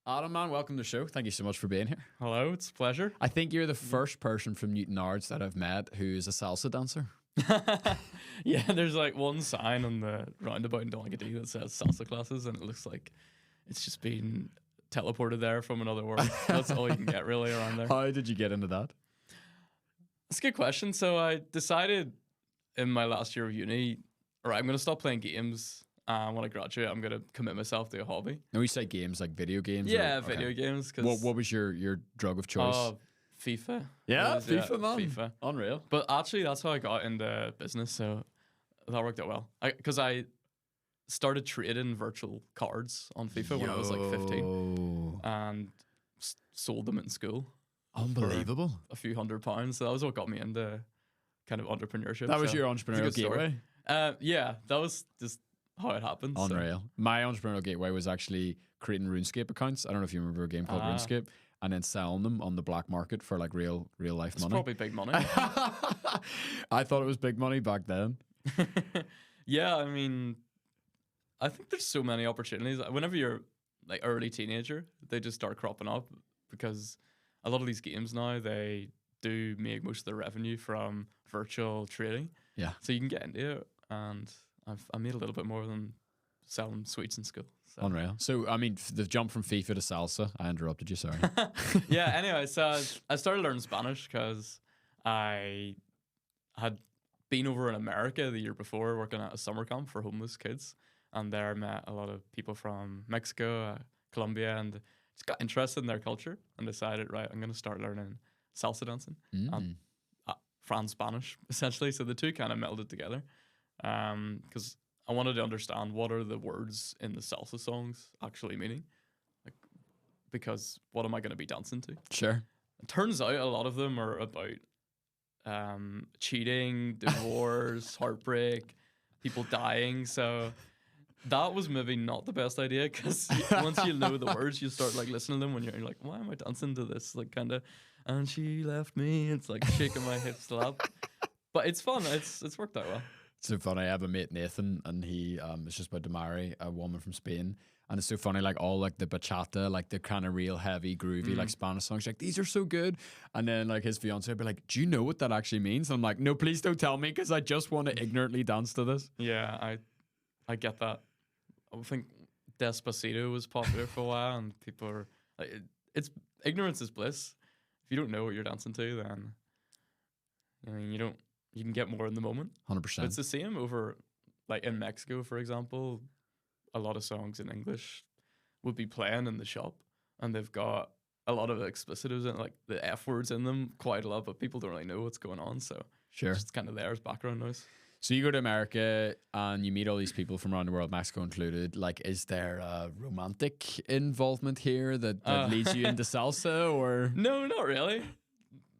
Adam, man, welcome to the show. Thank you so much for being here. Hello, it's a pleasure. I think you're the first person from Newton Ards that I've met who is a salsa dancer. Yeah, there's like one sign on the roundabout in Donaghadee that says salsa classes, and it looks like it's just been teleported there from another world. That's all you can get really around there. How did you get into that? That's a good question. So I decided in my last year of uni, all right, I'm going to stop playing games. When I graduate, I'm going to commit myself to a hobby. And we say games like video games? Yeah, or, video games. What was your drug of choice? FIFA. Yeah, It is, FIFA, man. FIFA. Unreal. But actually, that's how I got into business, so that worked out well. Because I started trading virtual cards on FIFA when I was like 15 and sold them in school. Unbelievable. A few £100. So that was what got me into kind of entrepreneurship. That was your entrepreneurial gateway? Yeah, that was just how it happened. Unreal. So. My entrepreneurial gateway was actually creating RuneScape accounts. I don't know if you remember a game called RuneScape. And then selling them on the black market for like real life it's money. Probably big money. I thought it was big money back then. Yeah, I mean, I think there's so many opportunities. Whenever you're like early teenager, they just start cropping up because a lot of these games now, they do make most of their revenue from virtual trading. Yeah. So you can get into it, and I made a little bit more than selling sweets in school. So. Unreal. So, I mean, the jump from FIFA to salsa, I interrupted you, sorry. Yeah, anyway, so I started learning Spanish because I had been over in America the year before working at a summer camp for homeless kids. And there I met a lot of people from Mexico, Colombia, and just got interested in their culture and decided, right, I'm going to start learning salsa dancing and Fran Spanish, essentially. So the two kind of melded together because I wanted to understand what are the words in the salsa songs actually meaning, like, because what am I going to be dancing to? Sure. It turns out a lot of them are about cheating, divorce, heartbreak, people dying. So that was maybe not the best idea because once you know the words, you start like listening to them when you're like, why am I dancing to this? Like kind of, and she left me. It's like shaking my hips a lot, but it's fun. It's worked out well. It's so funny. I have a mate, Nathan, and he is just about to marry a woman from Spain. And it's so funny, like all like the bachata, like the kind of real heavy, groovy, like Spanish songs. Like, these are so good. And then like his fiance would be like, do you know what that actually means? And I'm like, no, please don't tell me because I just want to ignorantly dance to this. Yeah, I get that. I think Despacito was popular for a while, and people are like, it's ignorance is bliss. If you don't know what you're dancing to, then I mean you can get more in the moment. 100%. It's the same over like in Mexico, for example. A lot of songs in English would be playing in the shop, and they've got a lot of explicitives in, like the F words in them, quite a lot, but people don't really know what's going on. So sure, it's kind of there as background noise. So you go to America and you meet all these people from around the world, Mexico included. Like, is there a romantic involvement here that leads you into salsa, or? No, not really.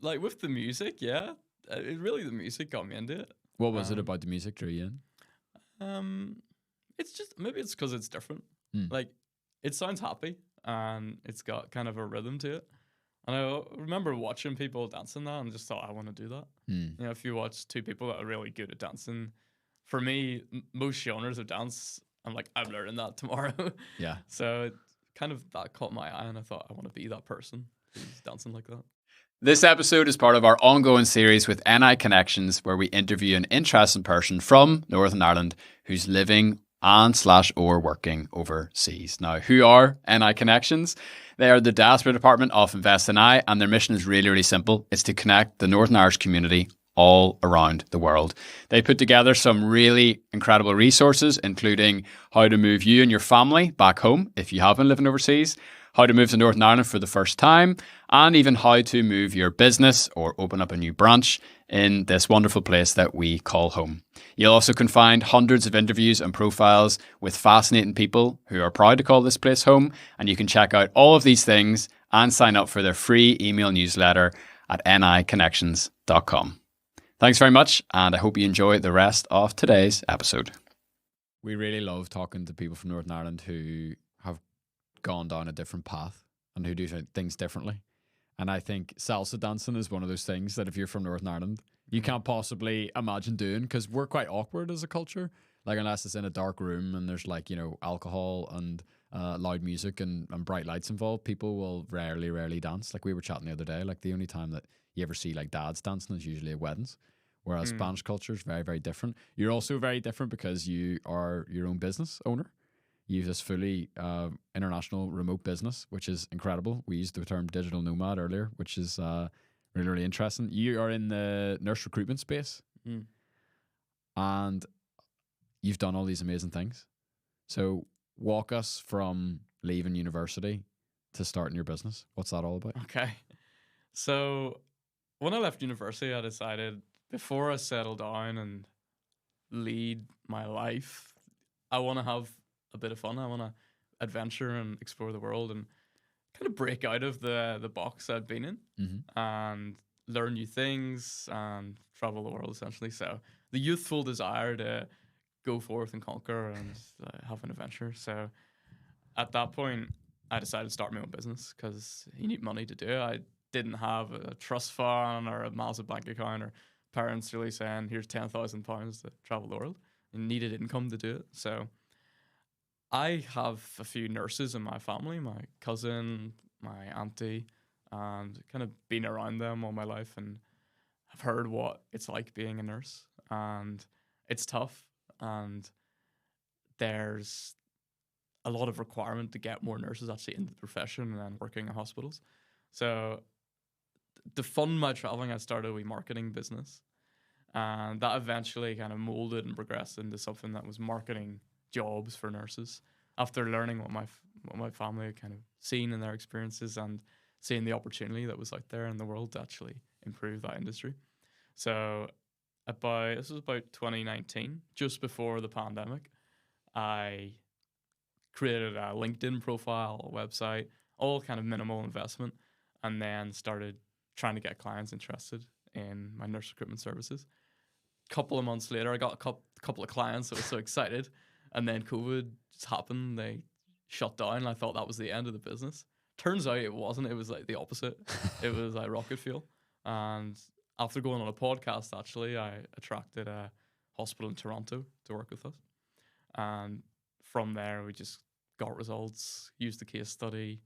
Like with the music, yeah. The music got me into it. What was it about the music drew you in? It's just, maybe it's because it's different. Like, it sounds happy and it's got kind of a rhythm to it. And I remember watching people dancing that and just thought, I want to do that. You know, if you watch two people that are really good at dancing, for me, most genres of dance, I'm like, I'm learning that tomorrow. Yeah. So it kind of that caught my eye, and I thought I want to be that person who's dancing like that. This episode is part of our ongoing series with NI Connections, where we interview an interesting person from Northern Ireland who's living and/or working overseas. Now, who are NI Connections? They are the diaspora department of Invest NI, and their mission is really, really simple. It's to connect the Northern Irish community all around the world. They put together some really incredible resources, including how to move you and your family back home if you have been living overseas, how to move to Northern Ireland for the first time, and even how to move your business or open up a new branch in this wonderful place that we call home. You also can find hundreds of interviews and profiles with fascinating people who are proud to call this place home, and you can check out all of these things and sign up for their free email newsletter at niconnections.com. Thanks very much, and I hope you enjoy the rest of today's episode. We really love talking to people from Northern Ireland who have gone down a different path and who do things differently. And I think salsa dancing is one of those things that if you're from Northern Ireland, you can't possibly imagine doing, because we're quite awkward as a culture. Like unless it's in a dark room and there's like, alcohol and loud music and bright lights involved, people will rarely dance. Like we were chatting the other day, like the only time that you ever see like dads dancing is usually at weddings. Whereas Spanish culture is very, very different. You're also very different because you are your own business owner. You have this fully international remote business, which is incredible. We used the term digital nomad earlier, which is really, really interesting. You are in the nurse recruitment space and you've done all these amazing things. So walk us from leaving university to starting your business. What's that all about? Okay. So when I left university, I decided before I settle down and lead my life, I want to have a bit of fun. I want to adventure and explore the world and kind of break out of the box I'd been in and learn new things and travel the world essentially. So the youthful desire to go forth and conquer and have an adventure. So at that point, I decided to start my own business because you need money to do it. I didn't have a trust fund or a massive bank account or parents really saying, here's £10,000 to travel the world, and needed income to do it. So I have a few nurses in my family, my cousin, my auntie, and kind of been around them all my life and have heard what it's like being a nurse. And it's tough. And there's a lot of requirement to get more nurses actually into the profession and then working in hospitals. So to fund my traveling, I started a wee marketing business. And that eventually kind of molded and progressed into something that was marketing jobs for nurses after learning what my family had kind of seen in their experiences and seeing the opportunity that was out there in the world to actually improve that industry. So this was about 2019, just before the pandemic. I created a LinkedIn profile, a website, all kind of minimal investment, and then started trying to get clients interested in my nurse recruitment services. Couple of months later, I got a couple of clients that were so excited, and then COVID just happened. They shut down. And I thought that was the end of the business. Turns out it wasn't. It was like the opposite. It was like rocket fuel. And after going on a podcast, actually, I attracted a hospital in Toronto to work with us. And from there, we just got results, used the case study,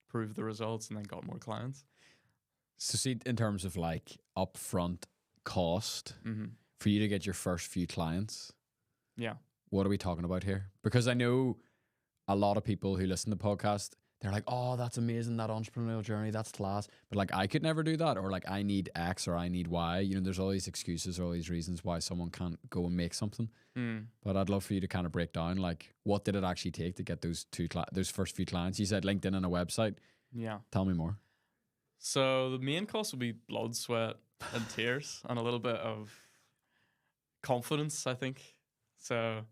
proved the results, and then got more clients. So see, in terms of like upfront cost for you to get your first few clients, yeah, what are we talking about here? Because I know a lot of people who listen to the podcast, they're like, oh, that's amazing, that entrepreneurial journey, that's class. But like, I could never do that, or like, I need X or I need Y. You know, there's all these excuses or all these reasons why someone can't go and make something. But I'd love for you to kind of break down, like, what did it actually take to get those first few clients? You said LinkedIn and a website. Yeah. Tell me more. So the main cost would be blood, sweat, and tears, and a little bit of confidence, I think. So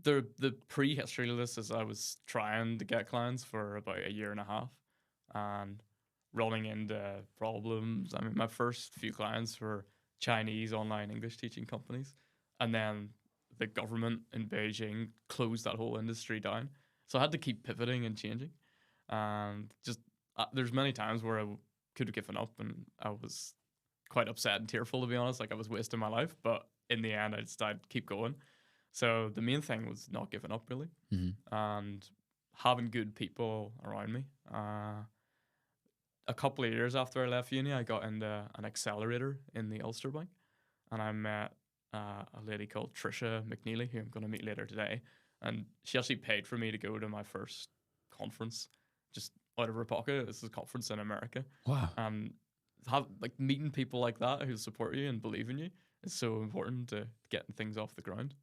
the pre-history of this is I was trying to get clients for about a year and a half and running into problems. I mean, my first few clients were Chinese online English teaching companies, and then the government in Beijing closed that whole industry down. So I had to keep pivoting and changing. And just there's many times where I could have given up, and I was quite upset and tearful, to be honest. Like I was wasting my life, but in the end, I decided to keep going. So the main thing was not giving up, really, and having good people around me. A couple of years after I left uni, I got into an accelerator in the Ulster Bank, and I met a lady called Trisha McNeely, who I'm going to meet later today. And she actually paid for me to go to my first conference, just out of her pocket. This is a conference in America. Wow. Meeting people like that who support you and believe in you is so important to getting things off the ground.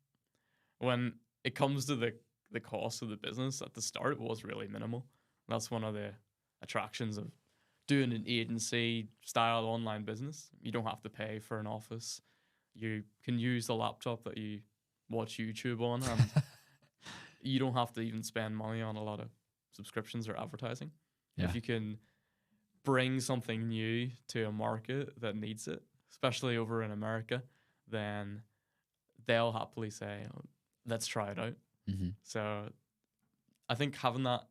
When it comes to the cost of the business, at the start, it was really minimal. That's one of the attractions of doing an agency style online business. You don't have to pay for an office. You can use the laptop that you watch YouTube on, and you don't have to even spend money on a lot of subscriptions or advertising. Yeah. If you can bring something new to a market that needs it, especially over in America, then they'll happily say, oh, let's try it out. So I think having that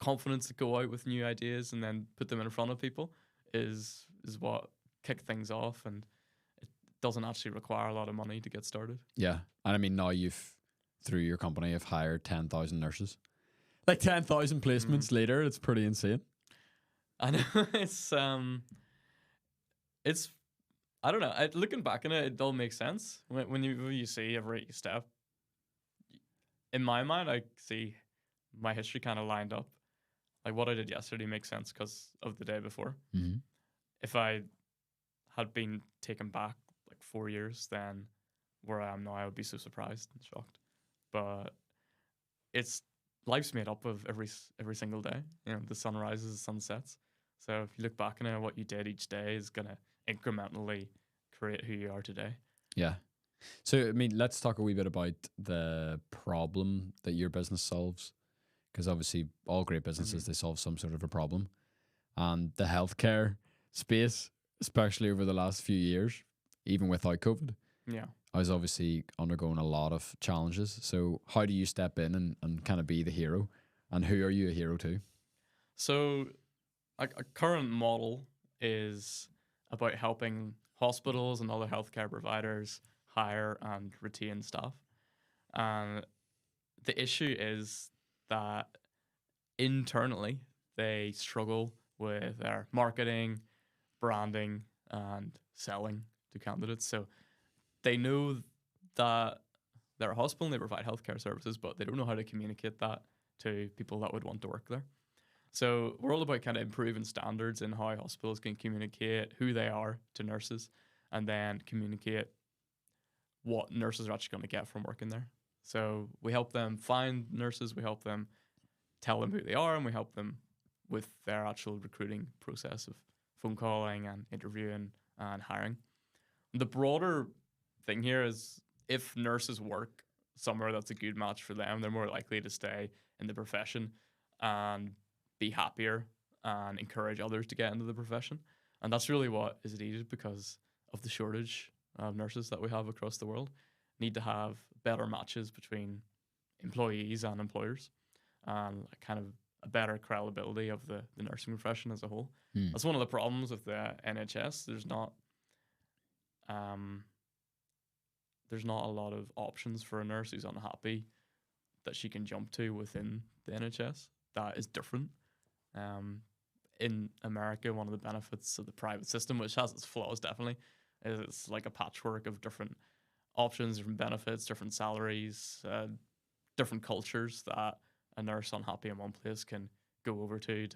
confidence to go out with new ideas and then put them in front of people is what kicked things off. And doesn't actually require a lot of money to get started. Yeah. And I mean, now through your company, you've hired 10,000 nurses. Like 10,000 placements later, it's pretty insane. I know it's I don't know. Looking back on it, it all makes sense when you see every step. In my mind, I see my history kind of lined up. Like what I did yesterday makes sense because of the day before. Mm-hmm. If I had been taken back like 4 years, then where I am now, I would be so surprised and shocked. But it's life's made up of every single day. You know, the sun rises, the sun sets. So if you look back on it, what you did each day is gonna incrementally create who you are today. Yeah. So, I mean, let's talk a wee bit about the problem that your business solves. Because obviously, all great businesses, they solve some sort of a problem. And the healthcare space, especially over the last few years, even without COVID, Yeah. I was obviously undergoing a lot of challenges. So, how do you step in and kind of be the hero? And who are you a hero to? So, a current model is about helping hospitals and other healthcare providers hire and retain staff. And the issue is that internally they struggle with their marketing, branding, and selling to candidates. So they know that they're a hospital and they provide healthcare services, but they don't know how to communicate that to people that would want to work there. So we're all about kind of improving standards in how hospitals can communicate who they are to nurses and then communicate what nurses are actually going to get from working there. So we help them find nurses, we help them tell them who they are, and we help them with their actual recruiting process of phone calling and interviewing and hiring. The broader thing here is if nurses work somewhere that's a good match for them, they're more likely to stay in the profession and be happier and encourage others to get into the profession. And that's really what is needed because of the shortage of nurses that we have across the world. Need to have better matches between employees and employers and kind of a better credibility of the nursing profession as a whole. That's one of the problems with the NHS. There's not a lot of options for a nurse who's unhappy that she can jump to within the NHS. That is different. In America, one of the benefits of the private system, which has its flaws definitely, is it's like a patchwork of different options, different benefits, different salaries, different cultures that a nurse unhappy in one place can go over to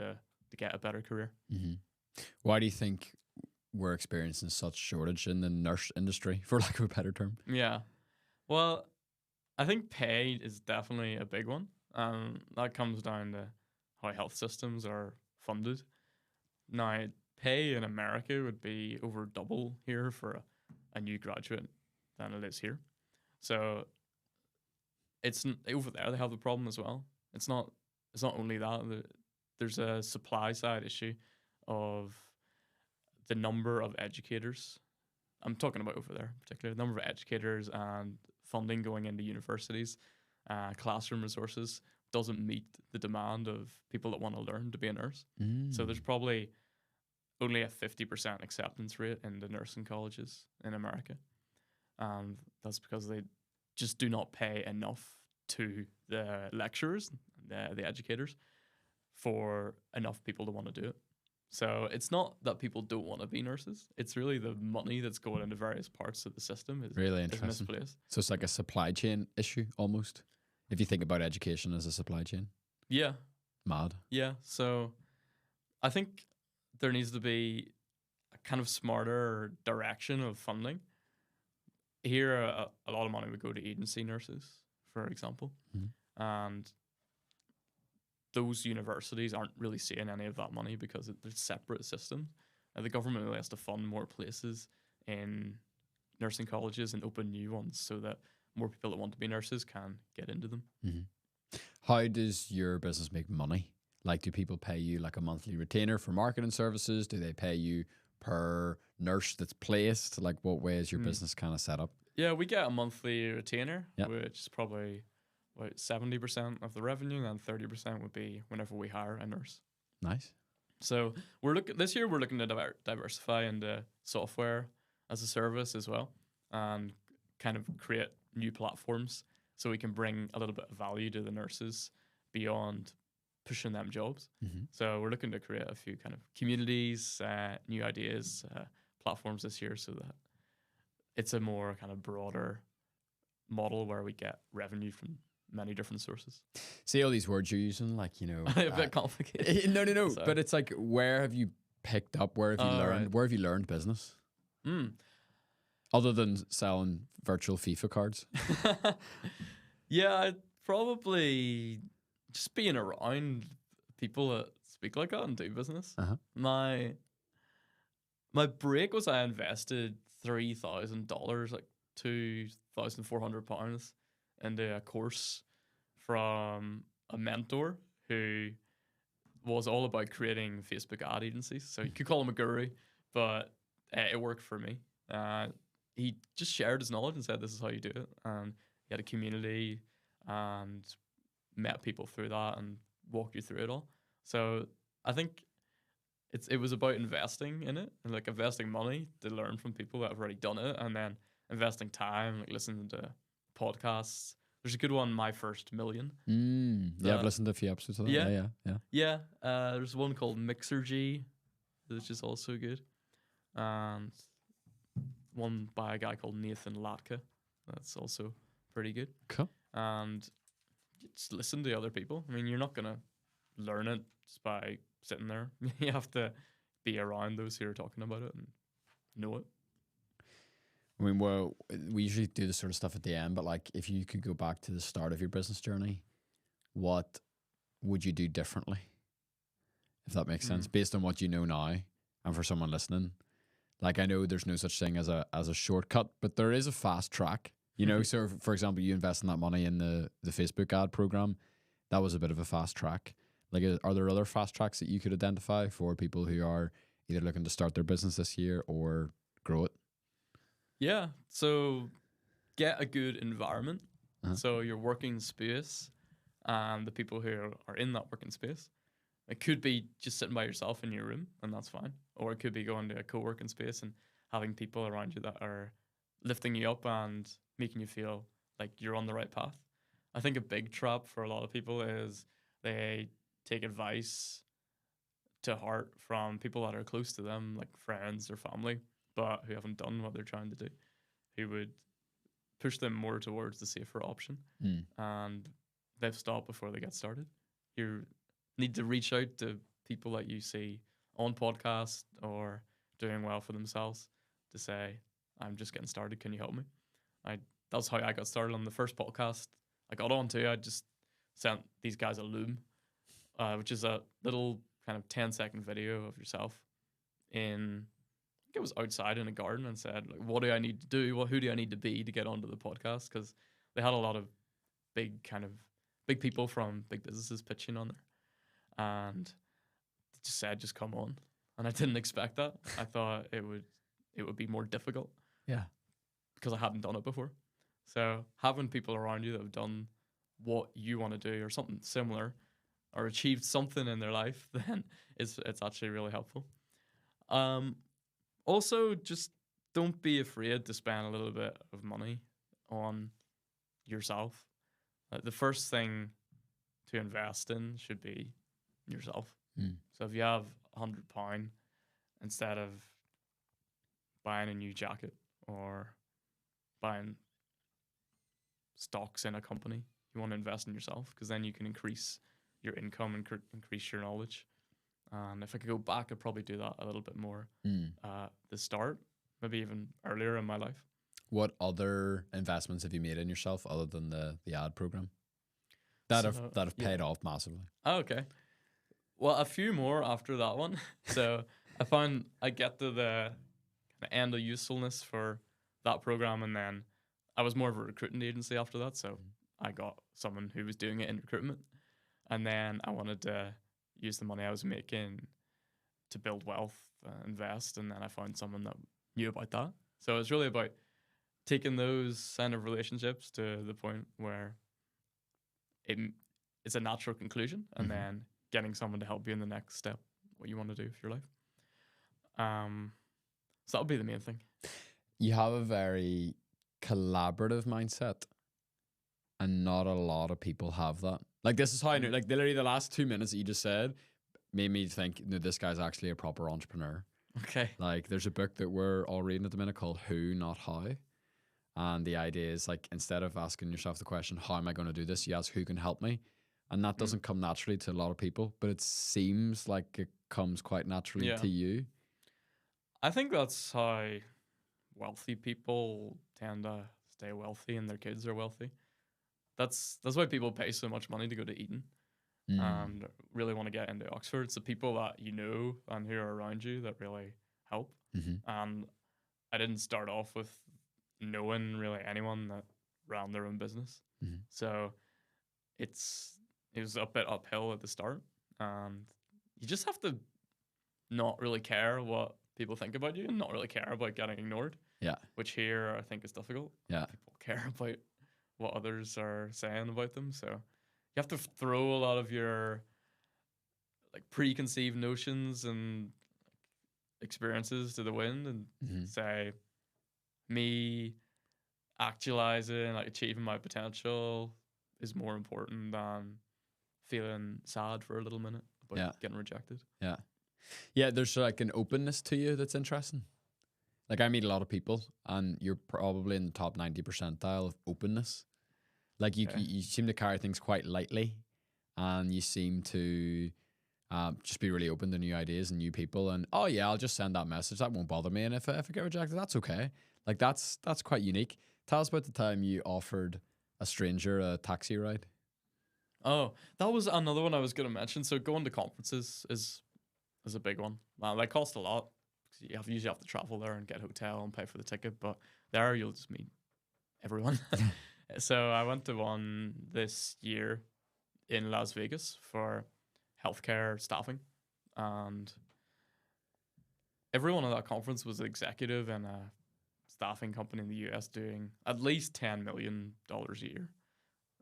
get a better career. Mm-hmm. Why do you think we're experiencing such shortage in the nurse industry, for lack of a better term? Yeah. Well, I think pay is definitely a big one. That comes down to how health systems are funded. Now, pay in America would be over double here for a new graduate than it is here. So it's over there they have the problem as well. It's not only that. There's a supply side issue of the number of educators. I'm talking about over there, particularly the number of educators and funding going into universities, classroom resources doesn't meet the demand of people that want to learn to be a nurse. So there's probably only a 50% acceptance rate in the nursing colleges in America. And that's because they just do not pay enough to the lecturers, the educators, for enough people to want to do it. So it's not that people don't want to be nurses. It's really the money that's going into various parts of the system is really interesting. Misplaced. So it's like a supply chain issue almost, if you think about education as a supply chain. Yeah. Mad. Yeah. So I think there needs to be a kind of smarter direction of funding. Here, a lot of money would go to agency nurses, for example. And those universities aren't really seeing any of that money because they're separate systems. The government really has to fund more places in nursing colleges and open new ones so that more people that want to be nurses can get into them. How does your business make money? Like, do people pay you like a monthly retainer for marketing services? Do they pay you per nurse that's placed? Like, what way is your business kind of set up? Yeah, we get a monthly retainer, which is probably about 70% of the revenue, and 30% would be whenever we hire a nurse. Nice. So this year we're looking to diversify into software as a service as well, and kind of create new platforms so we can bring a little bit of value to the nurses beyond pushing them jobs. So we're looking to create a few kind of communities, new ideas, platforms this year, so that it's a more kind of broader model where we get revenue from many different sources. See all these words you're using, like, A bit complicated. No. Sorry. But it's like, where have you picked up? Where have you learned? Right. Where have you learned business? Other than selling virtual FIFA cards? Yeah, I'd probably just being around people that speak like that and do business. My break was I invested $3,000, like £2,400, into a course from a mentor who was all about creating Facebook ad agencies. So you could call him a guru, but it worked for me. He just shared his knowledge and said, this is how you do it. And he had a community and met people through that and walked you through it all. So I think it was about investing in it and like investing money to learn from people that have already done it, and then investing time, like listening to podcasts. There's a good one, My First Million. Yeah, I've listened to a few episodes of that. Yeah. Yeah. There's one called Mixergy, which is also good. And one by a guy called Nathan Latka. That's also pretty good. Cool. And just listen to other people. I mean, you're not going to learn it just by sitting there. You have to be around those who are talking about it and know it. I mean, well, we usually do this sort of stuff at the end, but like, if you could go back to the start of your business journey, what would you do differently? If that makes sense, based on what you know now, and for someone listening, like, I know there's no such thing as a shortcut, but there is a fast track, you know. So, for example, you invest in that money in the Facebook ad program. That was a bit of a fast track. Like, are there other fast tracks that you could identify for people who are either looking to start their business this year or grow it? Yeah. So get a good environment. So your working space and the people who are in that working space. It could be just sitting by yourself in your room, and that's fine. Or it could be going to a co-working space and having people around you that are lifting you up and making you feel like you're on the right path. I think a big trap for a lot of people is they take advice to heart from people that are close to them, like friends or family, but who haven't done what they're trying to do, who would push them more towards the safer option. And they've stopped before they get started. You need to reach out to people that you see on podcasts or doing well for themselves to say, I'm just getting started. Can you help me? That's how I got started on the first podcast I got on to. I just sent these guys a loom, which is a little kind of 10-second video of yourself in, I think it was outside in a garden, and said, like, what do I need to do? Who do I need to be to get onto the podcast? Because they had a lot of big people from big businesses pitching on there. And they just said, just come on. And I didn't expect that. I thought it would be more difficult. Yeah. Because I hadn't done it before. So having people around you that have done what you want to do or something similar or achieved something in their life, then it's actually really helpful. Also, just don't be afraid to spend a little bit of money on yourself. The first thing to invest in should be yourself. So if you have £100, instead of buying a new jacket or buying stocks in a company, you want to invest in yourself, because then you can increase your income and increase your knowledge. And if I could go back, I'd probably do that a little bit more at the start, maybe even earlier in my life. What other investments have you made in yourself other than the ad program that have paid off massively? Oh, okay. Well, a few more after that one. So I found I get to the end of usefulness for that program, and then I was more of a recruiting agency after that. So I got someone who was doing it in recruitment, and then I wanted to use the money I was making to build wealth, invest, and then I found someone that knew about that. So it's really about taking those kind of relationships to the point where it's a natural conclusion, and then getting someone to help you in the next step, what you want to do with your life. So that would be the main thing. you have a very collaborative mindset, and not a lot of people have that. Like, this is how I knew, like, literally the last 2 minutes that you just said made me think, no, this guy's actually a proper entrepreneur. Okay. Like, there's a book that we're all reading at the minute called Who, Not How. And the idea is, like, instead of asking yourself the question, how am I going to do this? You ask, who can help me? And that doesn't come naturally to a lot of people, but it seems like it comes quite naturally to you. I think that's how wealthy people tend to stay wealthy and their kids are wealthy. That's why people pay so much money to go to Eton and really want to get into Oxford. It's the people that you know and who are around you that really help. And I didn't start off with knowing really anyone that ran their own business. So it was a bit uphill at the start. And you just have to not really care what people think about you and not really care about getting ignored. Yeah. Which here I think is difficult. Yeah. People care about what others are saying about them. So you have to throw a lot of your like preconceived notions and experiences to the wind and say, me actualizing, like achieving my potential is more important than feeling sad for a little minute about getting rejected. Yeah. Yeah, there's like an openness to you that's interesting. Like, I meet a lot of people, and you're probably in the top 90 percentile of openness. Like, you seem to carry things quite lightly, and you seem to just be really open to new ideas and new people. And, oh yeah, I'll just send that message. That won't bother me. And if I get rejected, that's okay. Like, that's quite unique. Tell us about the time you offered a stranger a taxi ride. Oh, that was another one I was going to mention. So going to conferences is a big one. They cost a lot. You usually have to travel there and get a hotel and pay for the ticket. But there you'll just meet everyone. So I went to one this year in Las Vegas for healthcare staffing. And everyone at that conference was an executive in a staffing company in the US doing at least $10 million a year.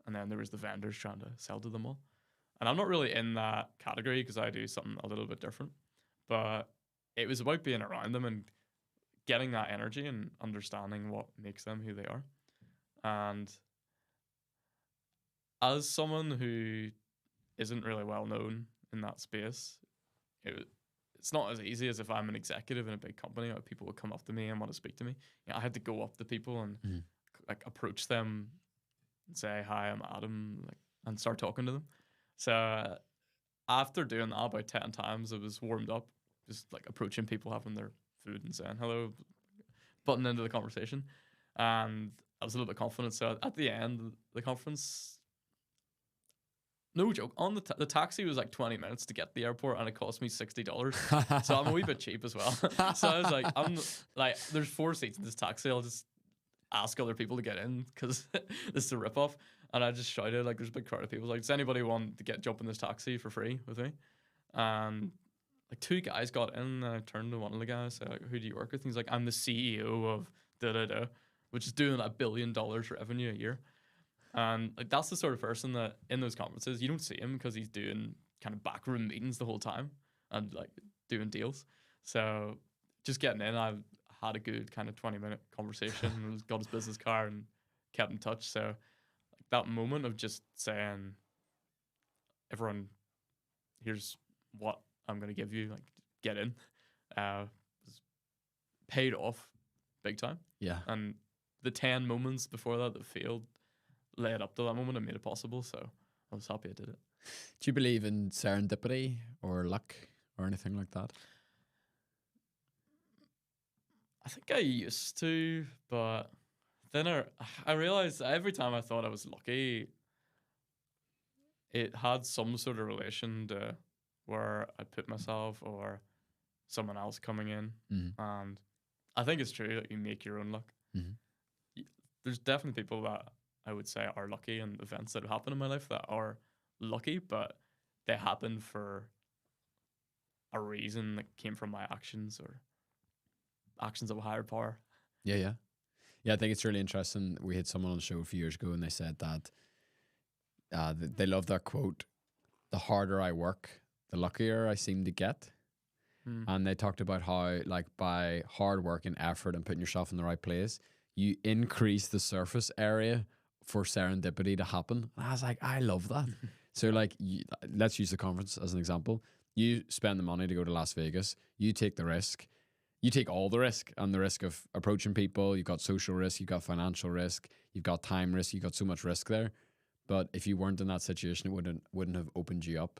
And then there was the vendors trying to sell to them all. And I'm not really in that category because I do something a little bit different. But it was about being around them and getting that energy and understanding what makes them who they are. And as someone who isn't really well known in that space, it's not as easy as if I'm an executive in a big company. Like, people would come up to me and want to speak to me. I had to go up to people and like approach them and say, "Hi, I'm Adam," like, and start talking to them. So after doing that about 10 times, I was warmed up, just like approaching people, having their food and saying hello, butting into the conversation. And I was a little bit confident. So at the end of the conference, no joke, on the taxi was like 20 minutes to get to the airport, and it cost me $60. So I'm a wee bit cheap as well. So I was like, there's 4 seats in this taxi. I'll just ask other people to get in because this is a ripoff. And I just shouted, like, there's a big crowd of people. Like, does anybody want to jump in this taxi for free with me? And like 2 guys got in, and I turned to one of the guys, said, like, who do you work with? And he's like, I'm the CEO of da-da-da, which is doing $1 billion revenue a year. And like, that's the sort of person that in those conferences, you don't see him because he's doing kind of backroom meetings the whole time and like doing deals. So just getting in, I had a good kind of 20-minute conversation, got his business card and kept in touch. So like, that moment of just saying, everyone, here's what I'm going to give you, like, get in, was paid off big time. Yeah. And the 10 moments before that failed led up to that moment and made it possible. So I was happy I did it. Do you believe in serendipity or luck or anything like that? I think I used to, but then I realized every time I thought I was lucky, it had some sort of relation to where I put myself or someone else coming in. And I think it's true that you make your own luck. There's definitely people that I would say are lucky, and events that have happened in my life that are lucky, but they happen for a reason that came from my actions or actions of a higher power. Yeah. I think it's really interesting. We had someone on the show a few years ago, and they said that they love that quote, "The harder I work, the luckier I seem to get." and they talked about how, like, by hard work and effort and putting yourself in the right place, you increase the surface area for serendipity to happen. And I was like, I love that. So, like, let's use the conference as an example. You spend the money to go to Las Vegas. You take the risk. You take all the risk, and the risk of approaching people. You've got social risk. You've got financial risk. You've got time risk. You've got so much risk there. But if you weren't in that situation, it wouldn't have opened you up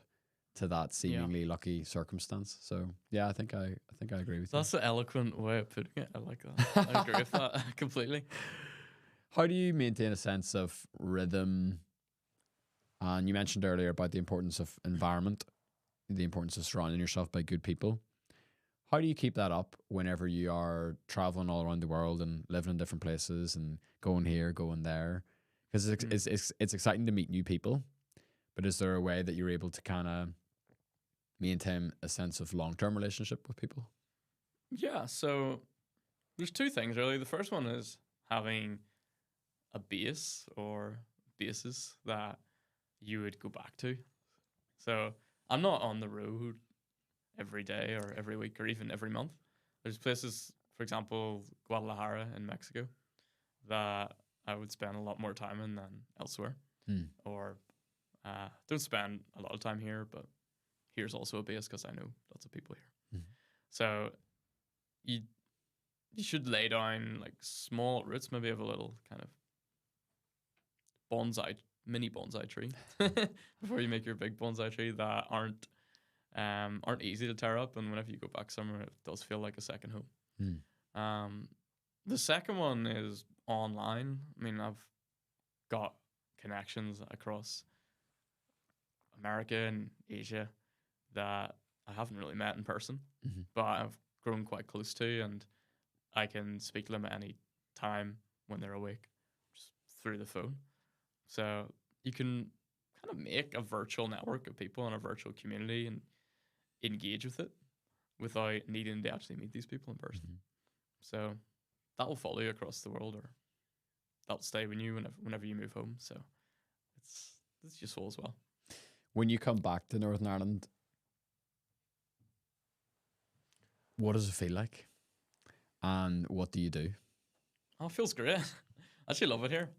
to that seemingly lucky circumstance. So yeah, I think I agree with you. That's an eloquent way of putting it. I like that. I agree with that completely. How do you maintain a sense of rhythm? And you mentioned earlier about the importance of environment, the importance of surrounding yourself by good people. How do you keep that up whenever you are traveling all around the world and living in different places and going here, going there? Because it's exciting to meet new people, but is there a way that you're able to kind of maintain a sense of long-term relationship with people? Yeah, so there's two things really. The first one is having a base or bases that you would go back to. So I'm not on the road every day or every week or even every month. There's places, for example, Guadalajara in Mexico, that I would spend a lot more time in than elsewhere. Or don't spend a lot of time here, but here's also a base because I know lots of people here. So you should lay down like small roots, maybe have a little kind of mini bonsai tree before you make your big bonsai tree that aren't easy to tear up, and whenever you go back somewhere, it does feel like a second home. The second one is online. I mean, I've got connections across America and Asia that I haven't really met in person, but I've grown quite close to, and I can speak to them at any time when they're awake, just through the phone. So you can kind of make a virtual network of people in a virtual community and engage with it without needing to actually meet these people in person. So that will follow you across the world, or that'll stay with you whenever you move home. So it's useful as well. When you come back to Northern Ireland, what does it feel like? And what do you do? Oh, it feels great. I actually love it here.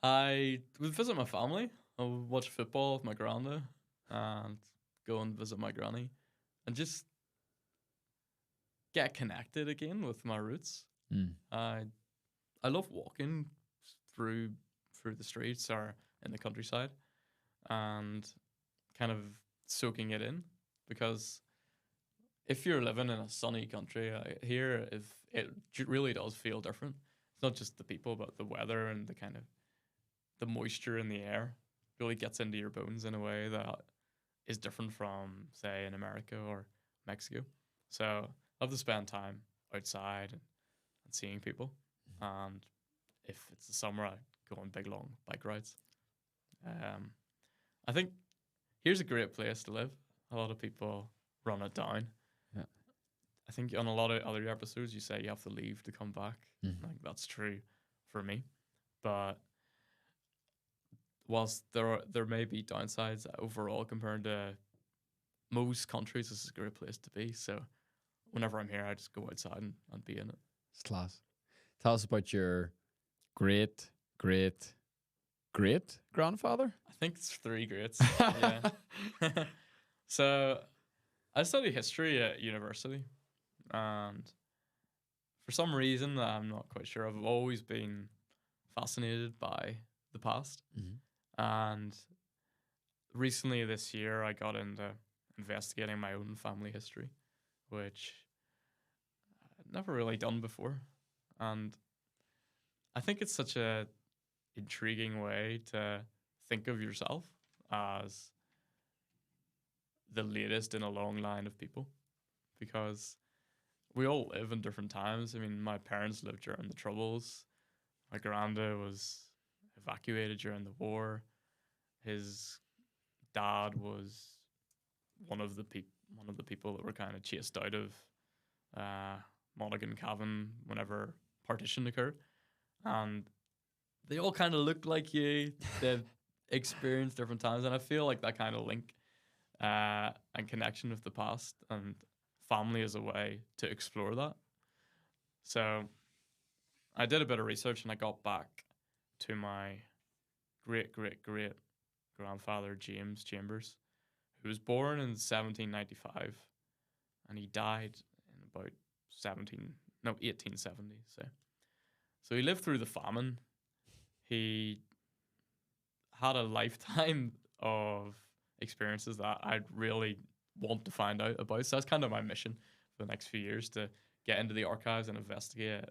I would visit my family. I would watch football with my granda and go and visit my granny and just get connected again with my roots. I love walking through the streets or in the countryside and kind of soaking it in, because if you're living in a sunny country here, if it really does feel different. It's not just the people, but the weather and the kind of the moisture in the air really gets into your bones in a way that is different from, say, in America or Mexico. So I love to spend time outside and seeing people. And if it's the summer, I go on big, long bike rides. I think here's a great place to live. A lot of people run it down. Yeah. I think on a lot of other episodes, you say you have to leave to come back. Like, that's true for me. But whilst there may be downsides, overall compared to most countries, this is a great place to be. So whenever I'm here, I just go outside and be in it. It's class. Tell us about your great grandfather. I think it's 3 greats. Yeah. So I study history at university, and for some reason that I'm not quite sure, I've always been fascinated by the past. And recently this year, I got into investigating my own family history, which I'd never really done before. And I think it's such a intriguing way to think of yourself as the latest in a long line of people, because we all live in different times. I mean, my parents lived during the Troubles. My granda was evacuated during the war. His dad was one of the people that were kind of chased out of Monaghan Cavan whenever partition occurred, and they all kind of looked like you. They've experienced different times, and I feel like that kind of link and connection with the past and family as a way to explore that. So I did a bit of research and I got back to my great grandfather, James Chambers, who was born in 1795 and he died in about 1870. So he lived through the famine. He had a lifetime of experiences that I'd really want to find out about. So that's kind of my mission for the next few years, to get into the archives and investigate,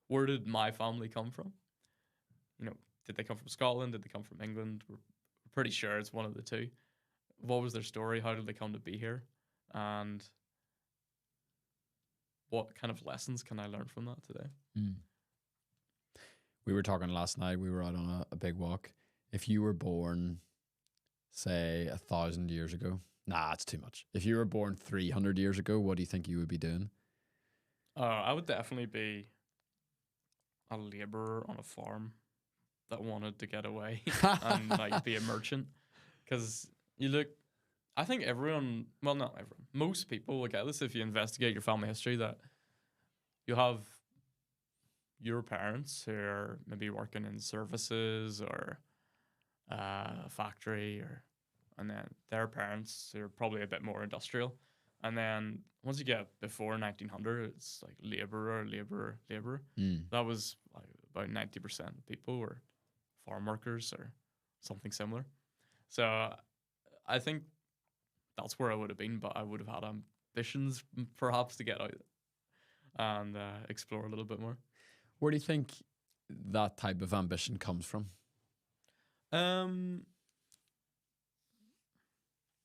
where did my family come from? You know, did they come from Scotland? Did they come from England? We're pretty sure it's one of the two. What was their story? How did they come to be here? And what kind of lessons can I learn from that today? Mm. We were talking last night. We were out on a big walk. If you were born, say, 1,000 years ago, nah, it's too much. If you were born 300 years ago, what do you think you would be doing? I would definitely be a labourer on a farm that wanted to get away and like be a merchant. Because you look, I think everyone, well, not everyone, most people will get this if you investigate your family history, that you have your parents who are maybe working in services or a factory, and then their parents who are probably a bit more industrial. And then once you get before 1900, it's like labourer. Mm. That was like about 90% of people were farm workers or something similar. So I think that's where I would have been, but I would have had ambitions perhaps to get out and explore a little bit more. Where do you think that type of ambition comes from?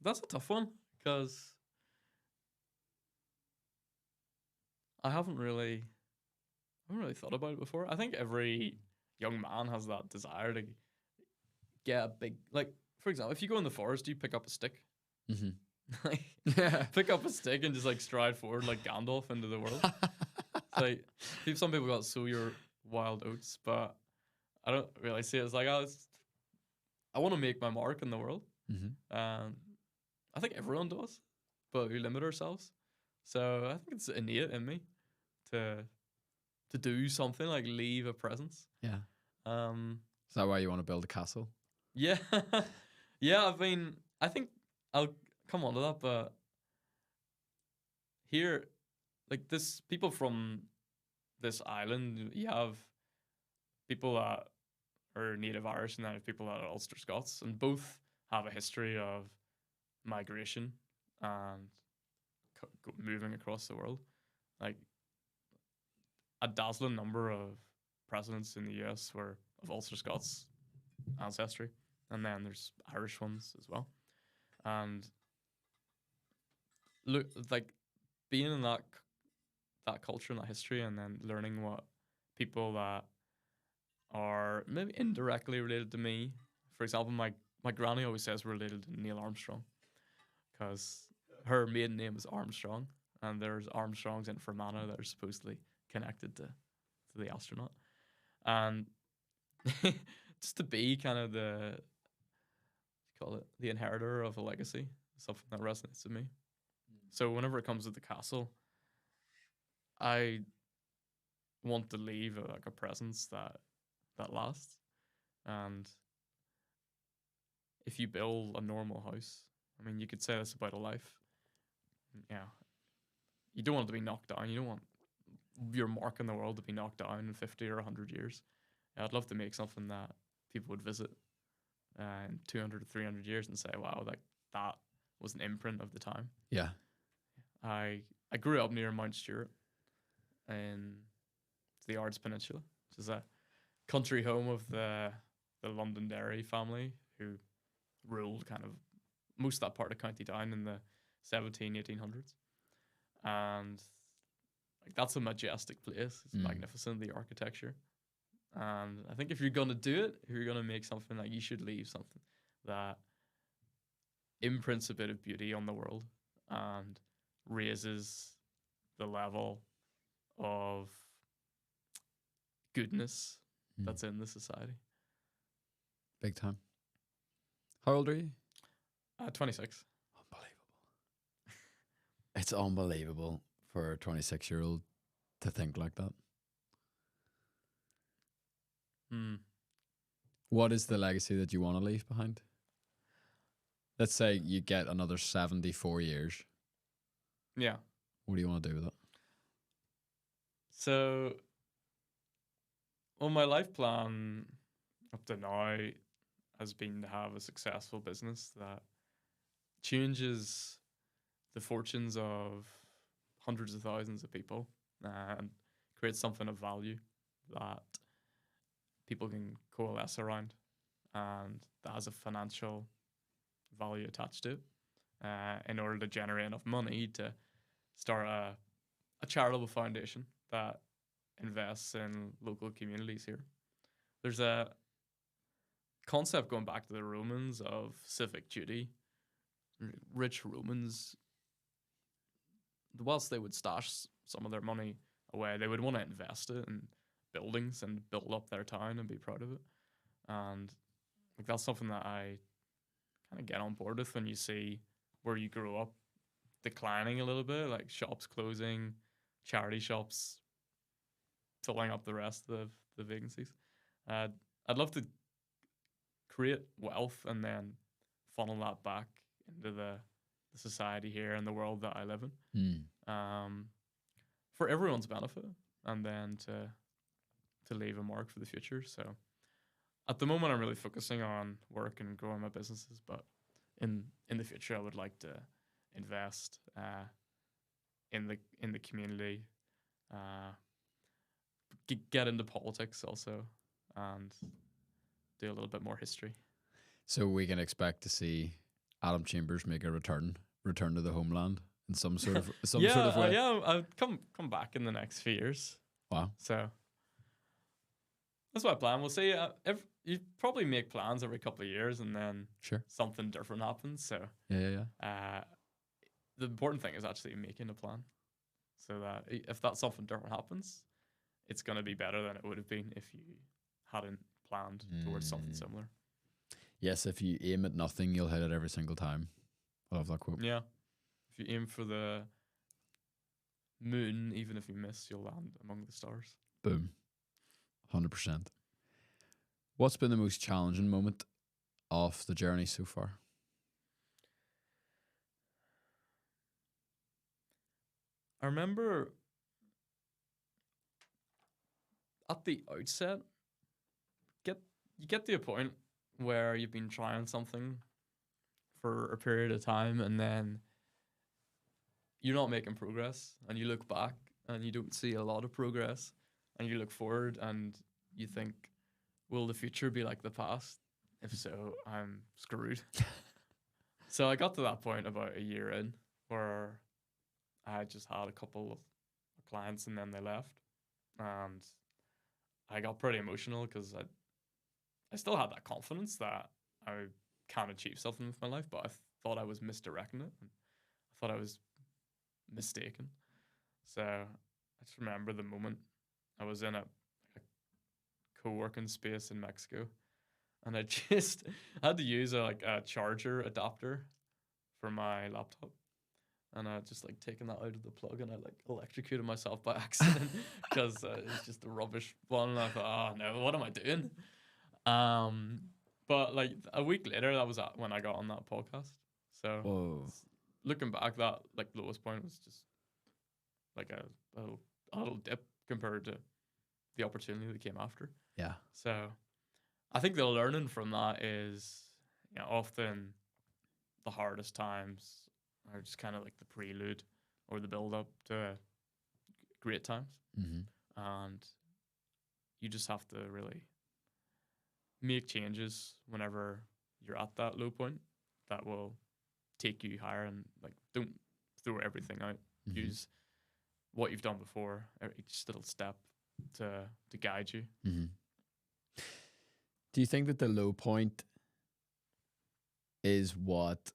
That's a tough one, because I haven't really thought about it before. I think every young man has that desire to get a big, like, for example, if you go in the forest, you pick up a stick. Mm-hmm. Like, Yeah. pick up a stick and just like stride forward like Gandalf into the world. It's like, some people got sow your wild oats, but I don't really see it as like, I want to make my mark in the world. Mm-hmm. I think everyone does, but we limit ourselves. So I think it's innate in me to do something, like leave a presence. Yeah. Um, Is that why you want to build a castle? yeah, yeah. I mean, I think I'll come on to that, but here, like this, people from this island, you have people that are native Irish and then people that are Ulster Scots, and both have a history of migration and moving across the world. Like, a dazzling number of presidents in the US were of Ulster Scots ancestry, and then there's Irish ones as well. And look, like, being in that culture and that history, and then learning what people that are maybe indirectly related to me. For example, my granny always says we're related to Neil Armstrong, because her maiden name is Armstrong, and there's Armstrongs in Fermanagh that are supposedly connected to the astronaut. And just to be kind of the inheritor of a legacy, something that resonates with me. So whenever it comes to the castle, I want to leave a presence that lasts. And if you build a normal house, I mean, you could say this about a life. Yeah, you don't want it to be knocked down. You don't want your mark in the world to be knocked down in 50 or 100 years. Yeah, I'd love to make something that people would visit in 200 or 300 years and say, wow, like that was an imprint of the time. Yeah. I grew up near Mount Stewart in the Ards Peninsula, which is a country home of the Londonderry family, who ruled kind of most of that part of County Down in the 1800s. And like, that's a majestic place. It's magnificent, the architecture. And I think if you're going to do it, if you're going to make something, like, you should leave something that imprints a bit of beauty on the world and raises the level of goodness that's in the society. Big time. How old are you? 26. Unbelievable. It's unbelievable for a 26-year-old to think like that. What is the legacy that you want to leave behind? Let's say you get another 74 years. Yeah. What do you want to do with it? So, well, my life plan up to now has been to have a successful business that changes the fortunes of hundreds of thousands of people and creates something of value that people can coalesce around and that has a financial value attached to it in order to generate enough money to start a charitable foundation that invests in local communities here. There's a concept going back to the Romans of civic duty. Rich Romans, whilst they would stash some of their money away, they would want to invest it in buildings and build up their town and be proud of it. And like that's something that I kind of get on board with when you see where you grew up declining a little bit, like shops closing, charity shops filling up the rest of the vacancies. I'd love to create wealth and then funnel that back into the society here and the world that I live in, for everyone's benefit, and then to leave a mark for the future. So at the moment, I'm really focusing on work and growing my businesses, but in the future, I would like to invest in the community, get into politics also, and do a little bit more history. So we can expect to see Adam Chambers make a return to the homeland in some sort of sort of way. Yeah, I'll come back in the next few years. Wow. So that's my plan. We'll see. You probably make plans every couple of years, and then something different happens. So yeah. The important thing is actually making a plan, so that if that something different happens, it's going to be better than it would have been if you hadn't planned towards something similar. Yes, if you aim at nothing, you'll hit it every single time. I love that quote. Yeah. If you aim for the moon, even if you miss, you'll land among the stars. Boom. 100%. What's been the most challenging moment of the journey so far? I remember at the outset, you get to a point where you've been trying something for a period of time and then you're not making progress, and you look back and you don't see a lot of progress, and you look forward and you think, will the future be like the past? If so, I'm screwed. So I got to that point about a year in where I just had a couple of clients and then they left, and I got pretty emotional because I still had that confidence that I can achieve something with my life, but I thought I was misdirecting it. And I thought I was mistaken. So I just remember the moment I was in a co-working space in Mexico, and I had to use a charger adapter for my laptop. And I just taken that out of the plug, and I electrocuted myself by accident because it's just a rubbish one. And I thought, oh no, what am I doing? But a week later, that was when I got on that podcast. So looking back, that lowest point was just a little dip compared to the opportunity that came after. Yeah. So I think the learning from that is, often the hardest times are just kind of the prelude or the build up to great times. And you just have to really make changes whenever you're at that low point that will take you higher, and don't throw everything out. Use what you've done before, each little step to guide you. Do you think that the low point is what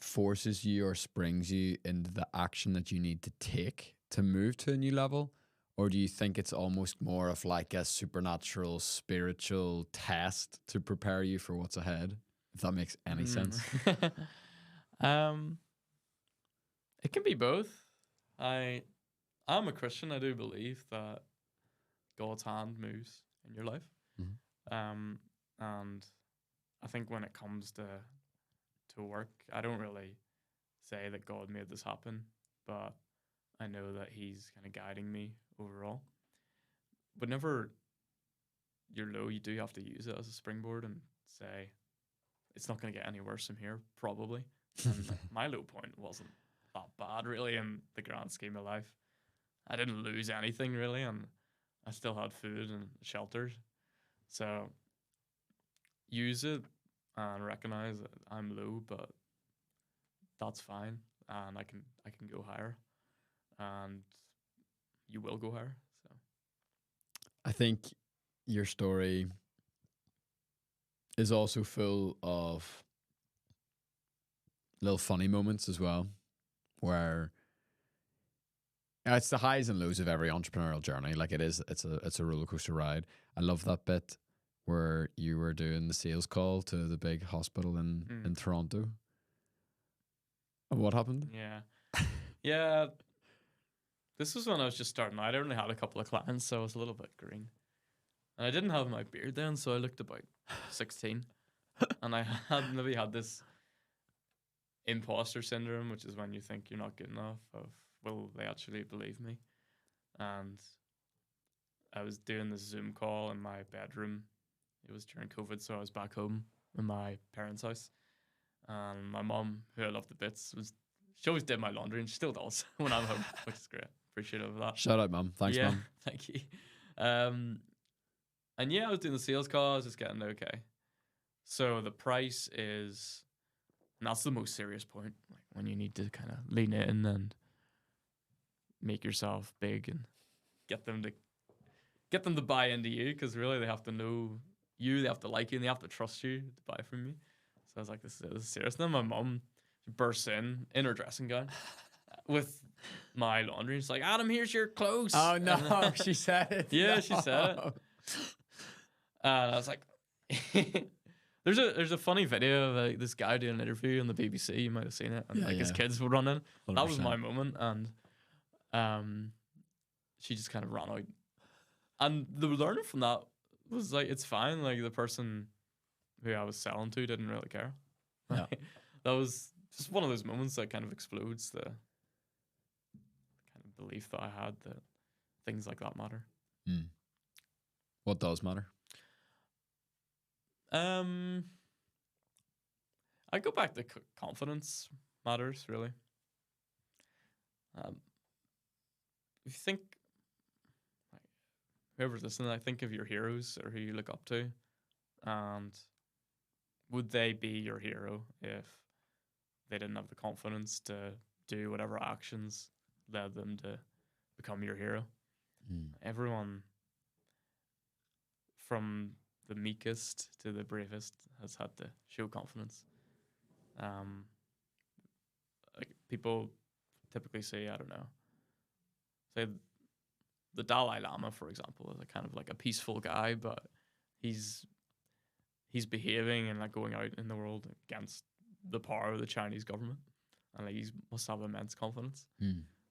forces you or springs you into the action that you need to take to move to a new level? Or do you think it's almost more of a supernatural, spiritual test to prepare you for what's ahead? If that makes any sense. It can be both. I'm a Christian. I do believe that God's hand moves in your life. Mhm. And I think when it comes to work, I don't really say that God made this happen, but I know that He's kind of guiding me overall. Whenever you're low, you do have to use it as a springboard and say, it's not going to get any worse from here, probably. And my low point wasn't that bad, really, in the grand scheme of life. I didn't lose anything, really, and I still had food and shelter. So use it and recognize that I'm low, but that's fine, and I can go higher, and you will go higher. So I think your story is also full of little funny moments as well, where it's the highs and lows of every entrepreneurial journey. Like it's a roller coaster ride. I love that bit where you were doing the sales call to the big hospital in Toronto. And what happened? yeah. This was when I was just starting out. I only had a couple of clients, so I was a little bit green. And I didn't have my beard then, so I looked about 16. And I had maybe had this imposter syndrome, which is when you think you're not good enough, of will they actually believe me? And I was doing this Zoom call in my bedroom. It was during COVID, so I was back home in my parents' house. And my mom, who I loved the bits, she always did my laundry, and she still does when I'm home, which is great. Appreciative of that. Shout out, Mum. Thanks, Mum. Thank you. And yeah, I was doing the sales call. I was just getting okay. So the price is, and that's the most serious point, like when you need to kind of lean in and make yourself big and get them to buy into you, because really they have to know you, they have to like you, and they have to trust you to buy from you. So I was like, this is serious. And then my mom bursts in her dressing gown with my laundry. She's like, Adam, here's your clothes. Oh no, she said it. Yeah, No. she said it. I was like, there's a funny video of this guy doing an interview on the BBC. You might have seen it, and his kids were running. 100%. That was my moment, and she just kind of ran out. And the learning from that was like, it's fine. Like the person who I was selling to didn't really care. Yeah. That was just one of those moments that kind of explodes the kind of belief that I had that things like that matter. What does matter? I go back to confidence matters, really. If you think, like, whoever's listening, I think of your heroes or who you look up to, and would they be your hero if they didn't have the confidence to do whatever actions led them to become your hero? Everyone, from the meekest to the bravest, has had to show confidence. Like people typically say, I don't know, say the Dalai Lama, for example, is a kind of like a peaceful guy, but he's behaving and like going out in the world against the power of the Chinese government, and like he must have immense confidence.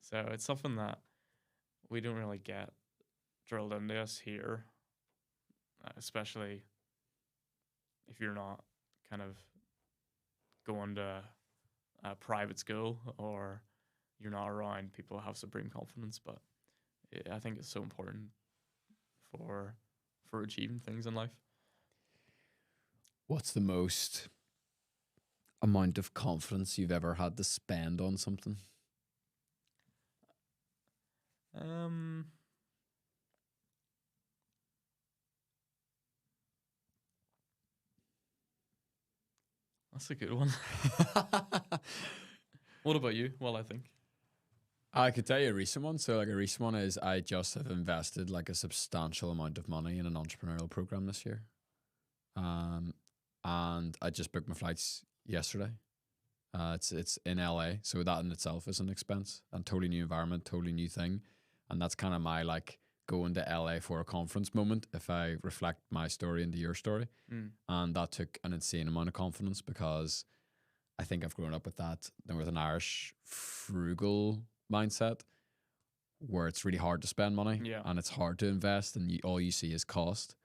So it's something that we don't really get drilled into us here, especially if you're not kind of going to a private school or you're not around people who have supreme confidence. But I think it's so important for achieving things in life. What's the most amount of confidence you've ever had to spend on something? That's a good one. What about you? Well, I think I could tell you a recent one. So like a recent one is I just have invested like a substantial amount of money in an entrepreneurial program this year. And I just booked my flights yesterday. It's in LA, so that in itself is an expense and totally new environment, totally new thing. And that's kind of my like going to LA for a conference moment if I reflect my story into your story. And that took an insane amount of confidence because I think I've grown up with that Northern Irish frugal mindset where it's really hard to spend money Yeah. and it's hard to invest, and all you see is cost.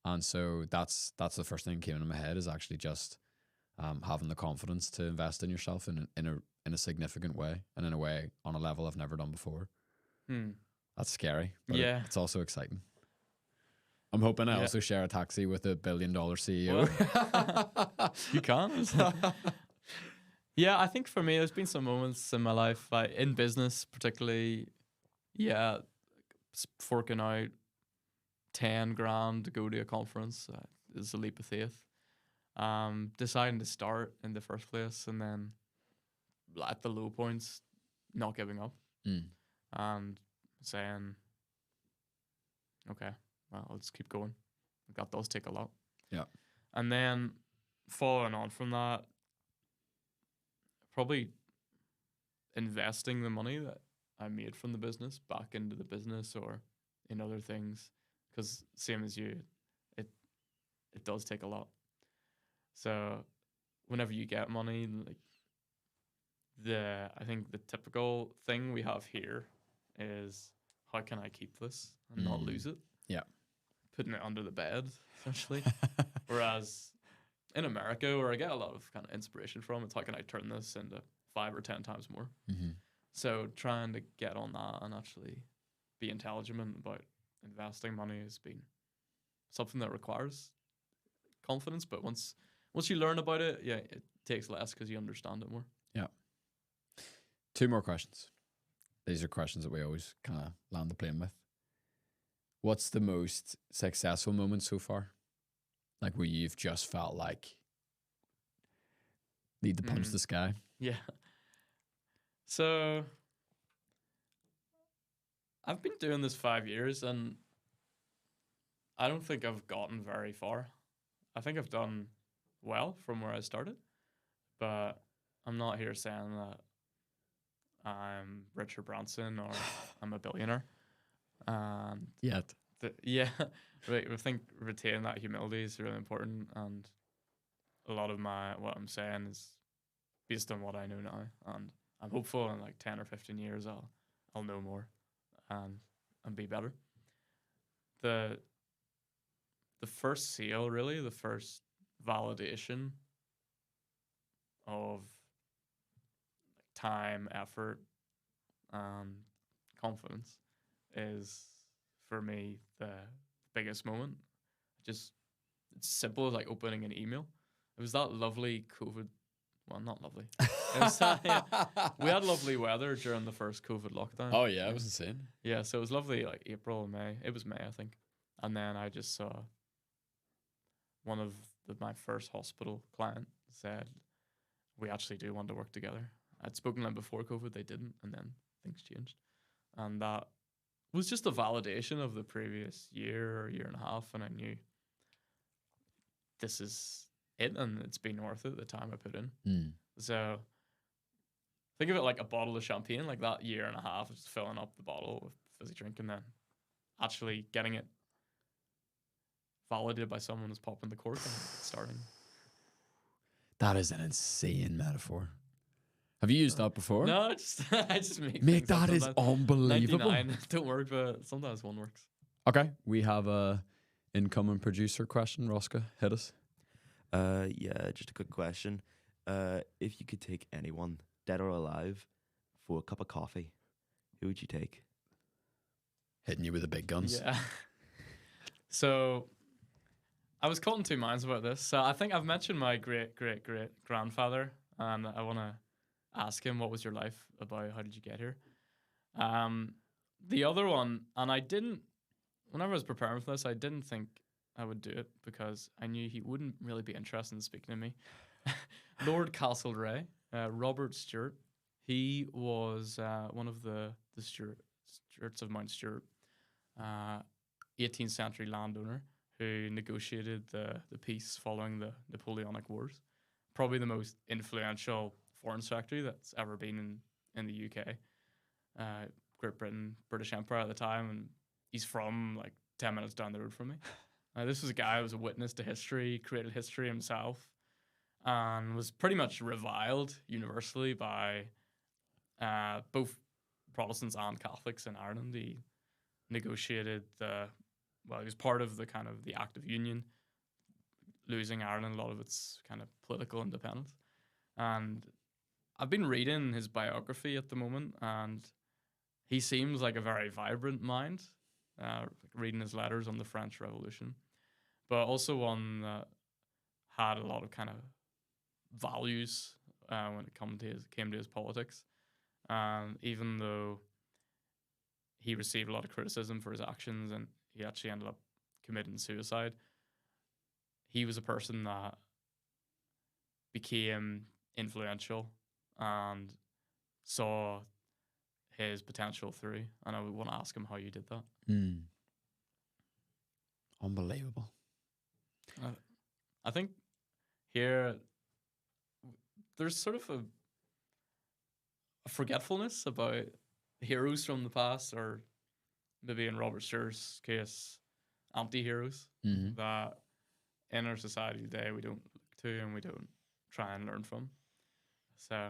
And so that's the first thing that came into my head, is actually just having the confidence to invest in yourself in a significant way, and in a way on a level I've never done before. Hmm. That's scary, but Yeah. it's also exciting. I'm hoping I Yeah. also share a taxi with a $1 billion CEO. Well, you can. Yeah, I think for me, there's been some moments in my life, like in business, particularly. Yeah, forking out 10 grand to go to a conference is a leap of faith. Deciding to start in the first place, and then at the low points, not giving up Mm. and saying, okay, well, let's keep going. That does take a lot. Yeah. And then following on from that, probably investing the money that I made from the business back into the business or in other things, because same as you, it does take a lot. So whenever you get money, like I think the typical thing we have here is, how can I keep this and not lose it? Yeah. Putting it under the bed, essentially. Whereas in America, where I get a lot of kind of inspiration from, it's how can I turn this into 5 or 10 times more? Mm-hmm. So trying to get on that and actually be intelligent about investing money has been something that requires confidence. But once you learn about it, yeah, it takes less because you understand it more. Yeah. 2 more questions. These are questions that we always kind of land the plane with. What's the most successful moment so far? Like where you've just felt like need to punch the sky? Yeah. So I've been doing this 5 years, and I don't think I've gotten very far. I think I've done well from where I started, but I'm not here saying that I'm Richard Branson or I'm a billionaire. And Yet. yeah, right. I think retaining that humility is really important, and a lot of what I'm saying is based on what I know now, and I'm hopeful in like 10 or 15 years I'll know more and be better. The first sale, really, the first validation of time, effort, and confidence is for me the biggest moment. It's simple as like opening an email. It was that lovely COVID. Well, not lovely. It was we had lovely weather during the first COVID lockdown. Oh yeah, it was insane. Yeah, so it was lovely, like April and May. It was May, I think. And then I just saw one of my first hospital client said, we actually do want to work together. I'd spoken to them before COVID, they didn't, and then things changed. And that was just a validation of the previous year or year and a half, and I knew this is it, and it's been worth it, the time I put in. Mm. So think of it like a bottle of champagne, like that year and a half, just filling up the bottle with fizzy drink, and then actually getting it validated by someone who's popping the cork and starting. That is an insane metaphor. Have you used that before? No, I just make Mate, things that up is sometimes. unbelievable. 99 don't work, but sometimes one works. Okay, we have a incoming producer question. Rosca, hit us. Yeah, just a quick question. If you could take anyone, dead or alive, for a cup of coffee, who would you take? Hitting you with the big guns. Yeah. So I was caught in 2 minds about this. So I think I've mentioned my great grandfather, and I want to ask him, what was your life about? How did you get here? The other one, and I didn't, whenever I was preparing for this, I didn't think I would do it because I knew he wouldn't really be interested in speaking to me. Lord Castlereagh, Robert Stewart. He was one of the Stuarts of Mount Stewart, 18th century landowner who negotiated the peace following the Napoleonic Wars. Probably the most influential foreign secretary that's ever been in the UK. Great Britain, British Empire at the time, and he's from like 10 minutes down the road from me. This was a guy who was a witness to history, created history himself, and was pretty much reviled universally by both Protestants and Catholics in Ireland. He negotiated he was part of the kind of the Act of Union, losing Ireland a lot of its kind of political independence. And I've been reading his biography at the moment, and he seems like a very vibrant mind, reading his letters on the French Revolution, but also one that had a lot of kind of values when it came to his politics. And even though he received a lot of criticism for his actions and he actually ended up committing suicide, he was a person that became influential and saw his potential through. And I would want to ask him how you did that. Unbelievable. I think here there's sort of a forgetfulness about heroes from the past, or maybe in Robert Stewart's case, anti-heroes that in our society today we don't look to and we don't try and learn from. So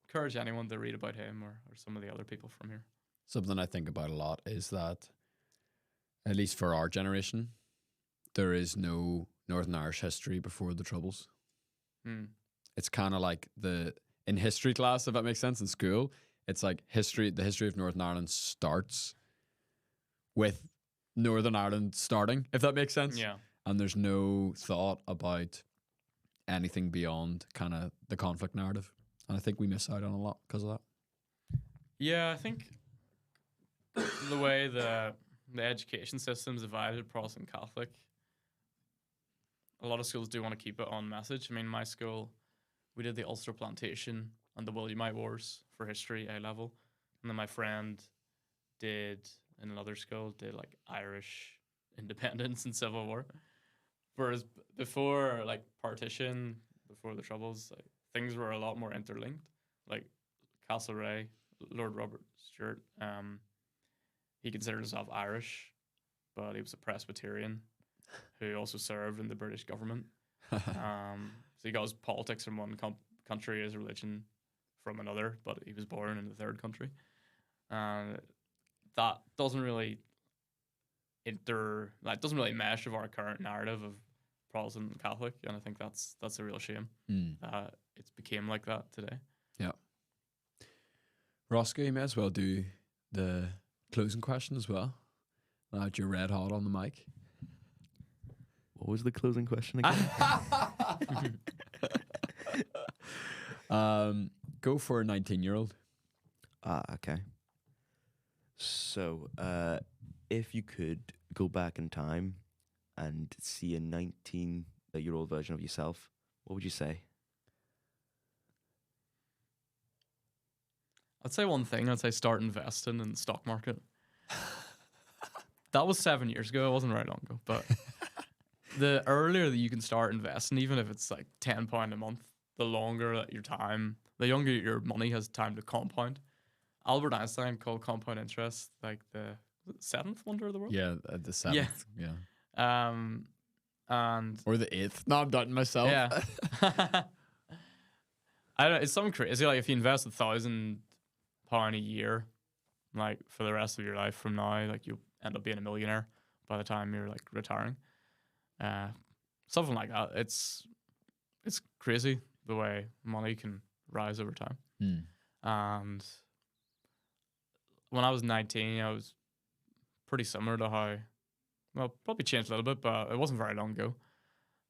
encourage anyone to read about him or some of the other people from here. Something I think about a lot is that, at least for our generation, there is no Northern Irish history before the Troubles. It's kind of like in history class, if that makes sense, in school, it's like the history of Northern Ireland starts with Northern Ireland starting, if that makes sense. Yeah. And there's no thought about anything beyond kind of the conflict narrative. And I think we miss out on a lot because of that. Yeah, I think the way the education system's divided, Protestant Catholic, a lot of schools do want to keep it on message. I mean, my school, we did the Ulster Plantation and the Williamite Wars for history A level, and then my friend did in another school did like Irish independence and Civil War. Whereas before like partition, before the Troubles, like, things were a lot more interlinked. Like Castlereagh, Lord Robert Stewart, he considered himself Irish, but he was a Presbyterian who also served in the British government. So he got his politics from one country, his religion from another, but he was born in the third country. That doesn't really doesn't really mesh with our current narrative of Protestant and Catholic, and I think that's a real shame that it's became like that today. Yeah. Roscoe, you may as well do the closing question as well. Now that you're red hot on the mic. What was the closing question again? Go for a 19-year-old. Okay. So, if you could go back in time and see a 19-year-old version of yourself, what would you say? I'd say one thing. I'd say start investing in the stock market. That was 7 years ago. It wasn't very long ago. But the earlier that you can start investing, even if it's like £10 a month, the longer that the younger your money has time to compound. Albert Einstein called compound interest like the seventh wonder of the world. Yeah, the seventh. Yeah. And or the eighth. No, I'm doubting myself. Yeah. I don't. It's something crazy. Like if you invest £1,000 a year, like for the rest of your life from now, like you end up being a millionaire by the time you're like retiring. Something like that. It's crazy the way money can rise over time. And when I was 19, I was pretty similar to how, well, probably changed a little bit, but it wasn't very long ago.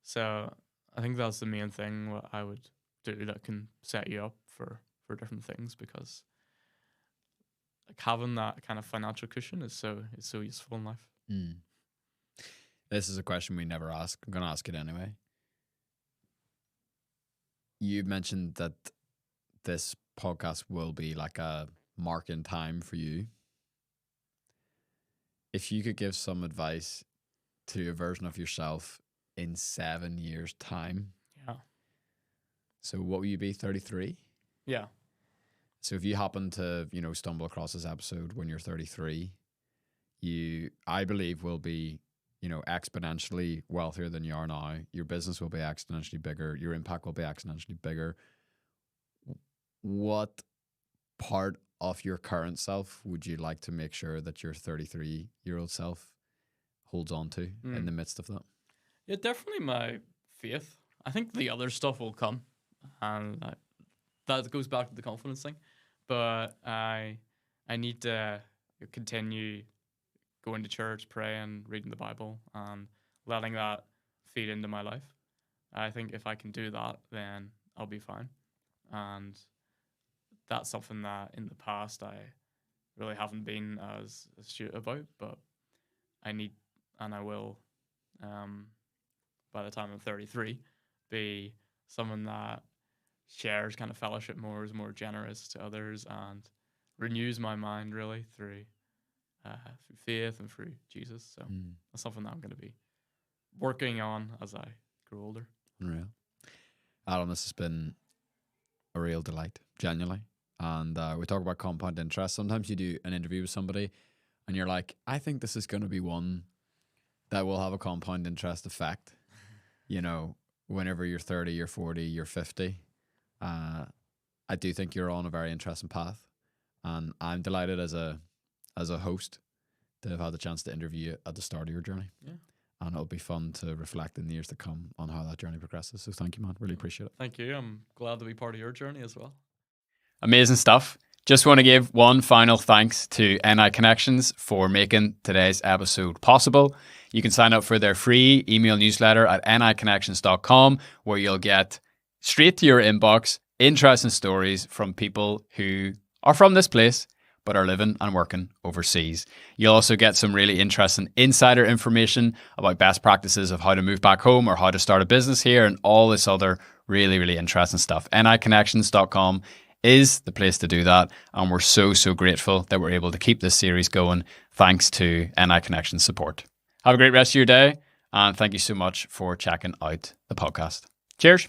So I think that's the main thing what I would do that can set you up for different things, because like having that kind of financial cushion is so useful in life. This is a question we never ask. I'm going to ask it anyway. You mentioned that this podcast will be like a mark in time for you. If you could give some advice to a version of yourself in 7 years' time. Yeah. So what will you be, 33? Yeah. So if you happen to, stumble across this episode when you're 33, you, I believe, will be exponentially wealthier than you are now. Your business will be exponentially bigger. Your impact will be exponentially bigger. What part of your current self would you like to make sure that your 33-year-old self holds on to in the midst of that? Yeah, definitely my faith. I think the other stuff will come, and that goes back to the confidence thing. But I need to continue going to church, praying, reading the Bible, and letting that feed into my life. I think if I can do that, then I'll be fine. And that's something that in the past I really haven't been as astute about, but I need, and I will, by the time I'm 33, be someone that shares kind of fellowship more, is more generous to others, and renews my mind really through faith and through Jesus. So that's something that I'm going to be working on as I grow older. Unreal. Adam, this has been a real delight, genuinely. And we talk about compound interest. Sometimes you do an interview with somebody and you're like, I think this is going to be one that will have a compound interest effect. Whenever you're 30, you're 40, you're 50. I do think you're on a very interesting path. And I'm delighted as a host to have had the chance to interview you at the start of your journey. Yeah. And it'll be fun to reflect in the years to come on how that journey progresses. So thank you, man. Really appreciate it. Thank you. I'm glad to be part of your journey as well. Amazing stuff. Just want to give one final thanks to NI Connections for making today's episode possible. You can sign up for their free email newsletter at niconnections.com, where you'll get straight to your inbox interesting stories from people who are from this place but are living and working overseas. You'll also get some really interesting insider information about best practices of how to move back home or how to start a business here and all this other really, really interesting stuff. niconnections.com is the place to do that. And we're so, so grateful that we're able to keep this series going thanks to NI Connections support. Have a great rest of your day. And thank you so much for checking out the podcast. Cheers.